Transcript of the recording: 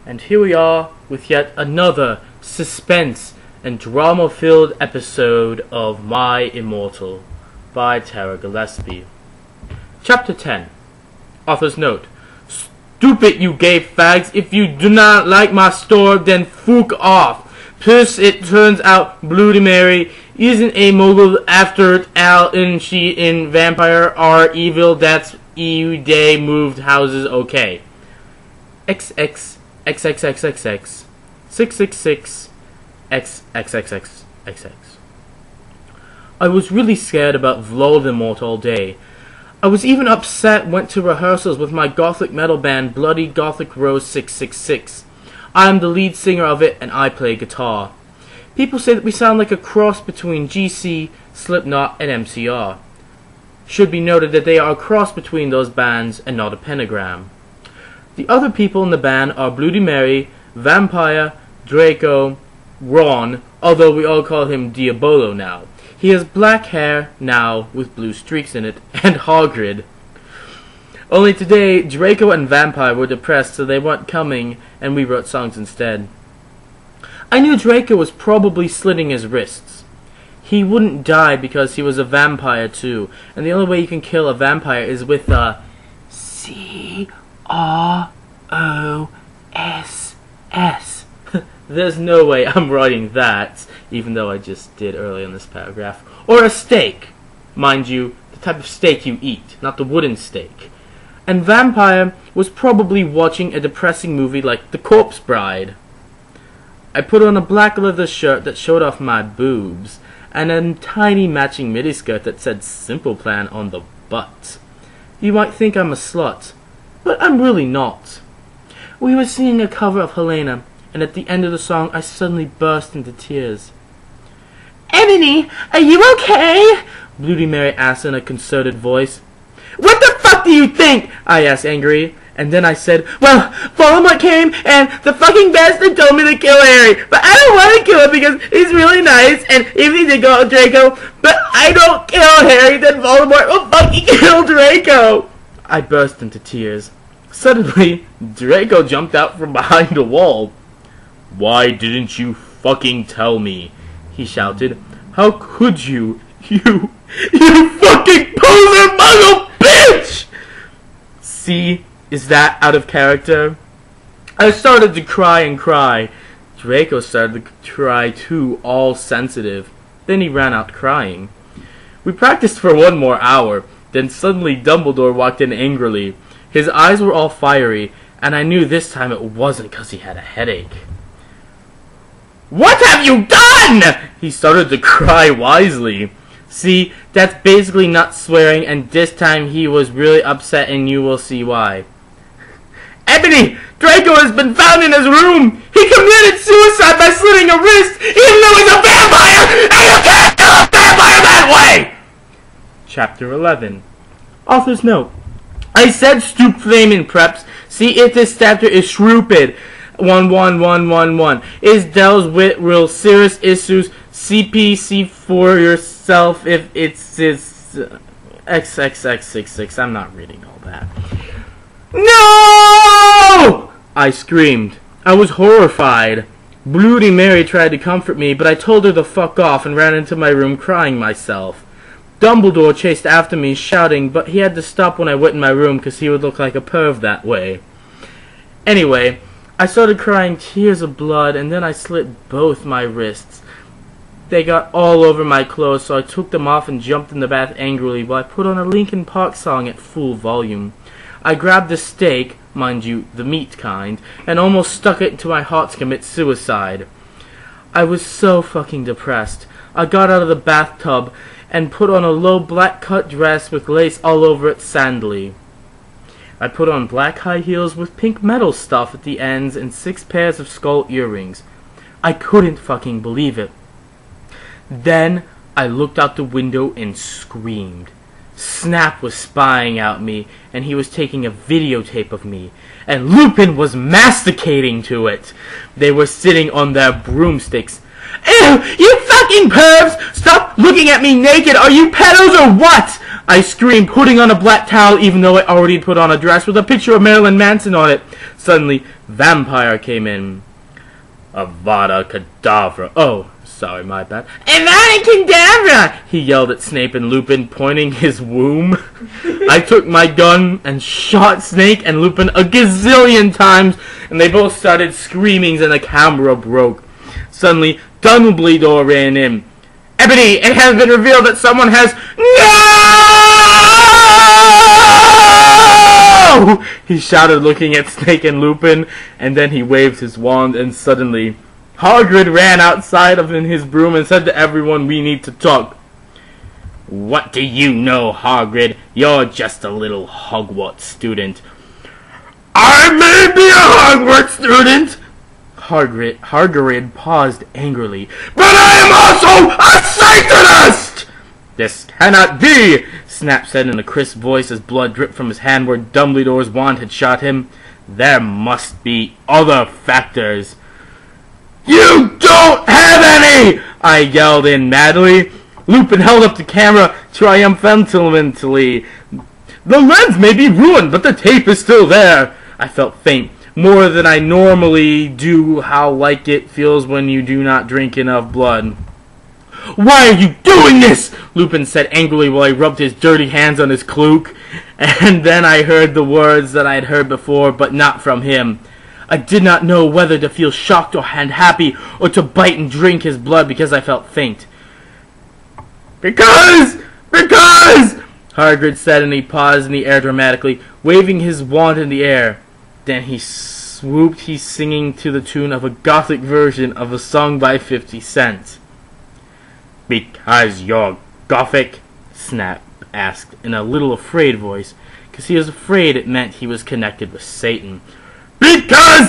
And here we are with yet another suspense and drama-filled episode of My Immortal by Tara Gillespie. Chapter 10. Author's note. Stupid you gay fags, if you do not like my store, then fuck off. Plus it turns out Bloody Mary isn't a mogul after all, and she in vampire are evil. That's they moved houses okay. XX XXXXX 666 XXXXXX. I was really scared about Voldemort all day. I was even upset, went to rehearsals with my gothic metal band Bloody Gothic Rose 666. I am the lead singer of it and I play guitar. People say that we sound like a cross between GC, Slipknot, and MCR. Should be noted that they are a cross between those bands and not a pentagram. The other people in the band are Bloody Mary, Vampire, Draco, Ron, although we all call him Diabolo now. He has black hair now with blue streaks in it, and Hagrid. Only today, Draco and Vampire were depressed, so they weren't coming, and we wrote songs instead. I knew Draco was probably slitting his wrists. He wouldn't die because he was a vampire too, and the only way you can kill a vampire is with a C-R-O-S-S. There's no way I'm writing that, even though I just did earlier in this paragraph. Or a steak. Mind you, the type of steak you eat, not the wooden steak. And Vampire was probably watching a depressing movie like The Corpse Bride. I put on a black leather shirt that showed off my boobs, and a tiny matching miniskirt that said Simple Plan on the butt. You might think I'm a slut, but I'm really not. We were singing a cover of Helena, and at the end of the song I suddenly burst into tears. "Ebony, are you okay?" Bloody Mary asked in a concerted voice. "What the fuck do you think?" I asked angrily, and then I said, "Well, Voldemort came and the fucking bastard told me to kill Harry, but I don't want to kill him because he's really nice, and even he did go Draco, but I don't kill Harry, then Voldemort will fucking kill Draco." I burst into tears. Suddenly, Draco jumped out from behind a wall. "Why didn't you fucking tell me?" he shouted. "How could you? You fucking poser muggle bitch!" See, is that out of character? I started to cry and cry. Draco started to cry too, all sensitive. Then he ran out crying. We practiced for 1 more hour, then suddenly Dumbledore walked in angrily. His eyes were all fiery, and I knew this time it wasn't because he had a headache. "What have you done?" He started to cry wisely. See, that's basically not swearing, and this time he was really upset, and you will see why. "Ebony, Draco has been found in his room. He committed suicide by slitting a wrist, even though he's a vampire, and you can't kill a vampire that way!" Chapter 11. Author's note. I said stoop flaming preps. See if this chapter is stupid. 11111. Is Dell's wit real serious issues? CPC for yourself if it's XXX66. I'm not reading all that. No! I screamed. I was horrified. Bloody Mary tried to comfort me, but I told her to fuck off and ran into my room crying myself. Dumbledore chased after me, shouting, but he had to stop when I went in my room because he would look like a perv that way. Anyway, I started crying tears of blood, and then I slit both my wrists. They got all over my clothes, so I took them off and jumped in the bath angrily while I put on a Linkin Park song at full volume. I grabbed a steak, mind you, the meat kind, and almost stuck it into my heart to commit suicide. I was so fucking depressed. I got out of the bathtub and put on a low black cut dress with lace all over it sandally. I put on black high heels with pink metal stuff at the ends and 6 pairs of skull earrings. I couldn't fucking believe it. Then I looked out the window and screamed. Snap was spying out me, and he was taking a videotape of me, and Lupin was masticating to it. They were sitting on their broomsticks. "Ew, you fucking pervs! Stop looking at me naked! Are you pedos or what?" I screamed, putting on a black towel even though I already put on a dress with a picture of Marilyn Manson on it. Suddenly, Vampire came in. Avada Kedavra. Oh, sorry, my bad. Avada Kedavra! He yelled at Snape and Lupin, pointing his womb. I took my gun and shot Snake and Lupin a gazillion times, and they both started screaming and the camera broke. Suddenly, Dumbledore ran in. Ebony, it has been revealed that someone has... No! He shouted, looking at Snake and Lupin, and then he waved his wand, and suddenly Hagrid ran outside in his broom and said to everyone, we need to talk. What do you know, Hagrid? You're just a little Hogwarts student. I may be a Hogwarts student! Hagrid paused angrily. But I am also a Satanist! This cannot be, Snap said in a crisp voice as blood dripped from his hand where Dumbledore's wand had shot him. There must be other factors. You don't have any! I yelled in madly. Lupin held up the camera triumphantly. The lens may be ruined, but the tape is still there. I felt faint, more than I normally do. How like it feels when you do not drink enough blood. Why are you doing this? Lupin said angrily while he rubbed his dirty hands on his cloak. And then I heard the words that I had heard before, but not from him. I did not know whether to feel shocked or happy, or to bite and drink his blood because I felt faint. Because! Hagrid said, and he paused in the air dramatically, waving his wand in the air. Then he swooped, singing to the tune of a gothic version of a song by 50 Cent. Because you're Gothic? Snap asked in a little afraid voice, because he was afraid it meant he was connected with Satan. Because